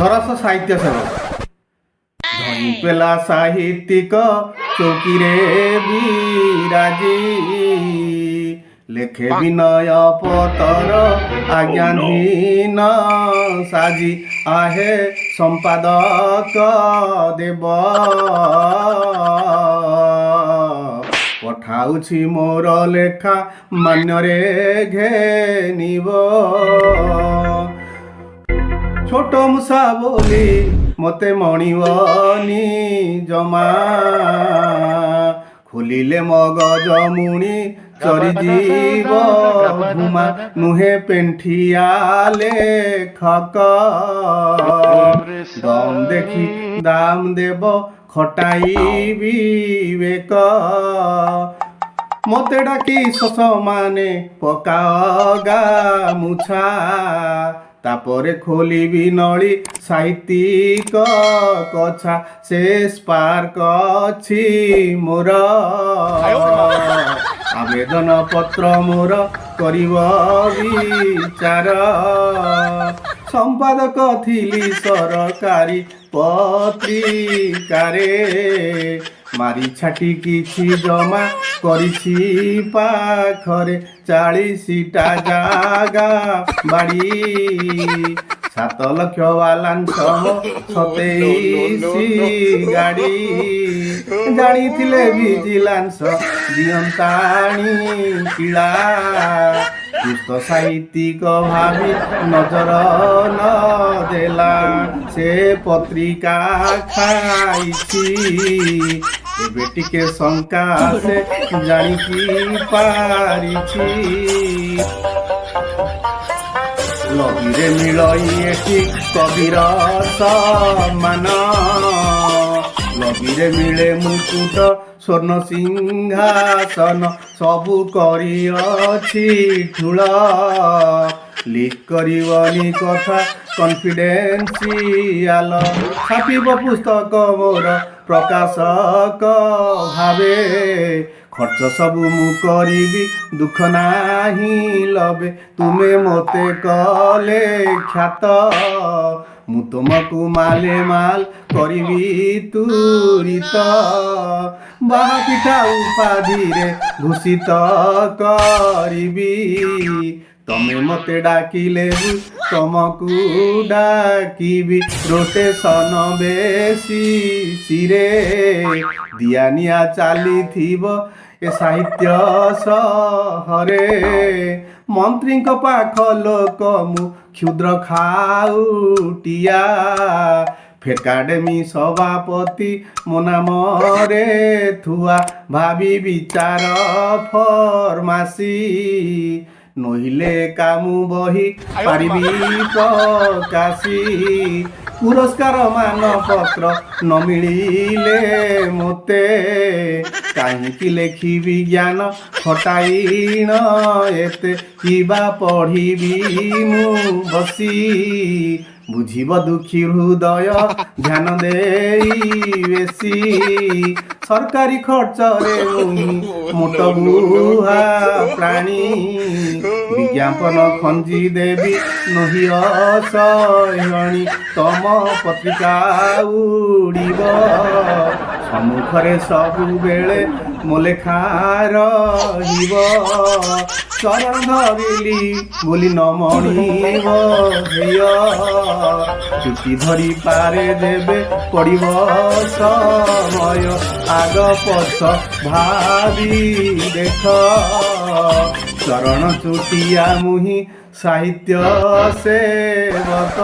ସରସ ସାହିତ୍ୟ ସେବକ ଧଇଁ ପେଲା ସାହିତ୍ୟିକ ଚୌକିରେ ବିରାଜି ଲେଖେ ବିନୟ ପତର ଆଜ୍ଞାଧୀନ ସାଜି आहे संपादक देव पठाउछि मोर लेखा मान्यरे घेनिब छोट मुसा बोली मते मणिवनी जमा खोलिले मगज मुणी चरिजीव घुमा नुहे पेंठिया लेखक दम देखी दाम देव खटाई विवेक मते डाकी शश माने पकागा मुछा तापरे खोलिबी नली साहित्यिक कछा से स्पार्क अछि मोर आवेदन पत्र मोर करिब विचार संपादक थिली सरकारी पत्रिकारे मारी छाटी किछि जमा करिछि पाखरे 40टा जागा बाड़ी 7 लाख बालांस 27 गाड़ी जानी थिले विजिलांस दियंताणी पिला दुष्ट साहित्यिक भावी नजर न देला से पत्रिका खाइछि एबे टिके शंका से जानी पारिछि लबीरे मिलई एठी कबीर सम्मान लबीरे मिले मुकुट स्वर्ण सिंहासन सबु करिअछि ठुल लीक करिवनी कथा कॉन्फिडेंशियल छापिब पुस्तक मोर प्रकाशक भावे खर्च सबु मु करिबी दुख नाही लबे तुमे मते कले ख्यात मु तुमको माले माल करिबी तुरित बाहा पिठा उपाधि रे घोषित करिबी तमे मते डाकिले तमकु डाकिबी रोटेशन बेसी सिरे दियानिया चाली थिबो ए साहित्य सहरे मंत्री पाख लोक मु क्षुद्र खाउटिया फेकाडेमी सभापति मो नामरे थुआ भावी विचार फरमासी नहिले कामु बही पारिबी प्रकाशी पुरस्कार मान पत्र न मिलिले मोते काहींकि लेखी विज्ञान खटाईन एते किबा पढ़िबी मु बसी बुझिब दुखी हृदय ध्यान देई बेसी सरकारी खर्च रे मोट बुहा प्राणी विज्ञापन खंजी देवी नही असहणी तम पत्रिका उड़ीब सम्मुखरे सबुबेले मो लेखा रहिब चरण धरिली बोली न मणिब हेय चुटी धरी पारे देबे पड़िब समय आग पछ भावी देख चरण चुटिया मुहि साहित्य सेवक।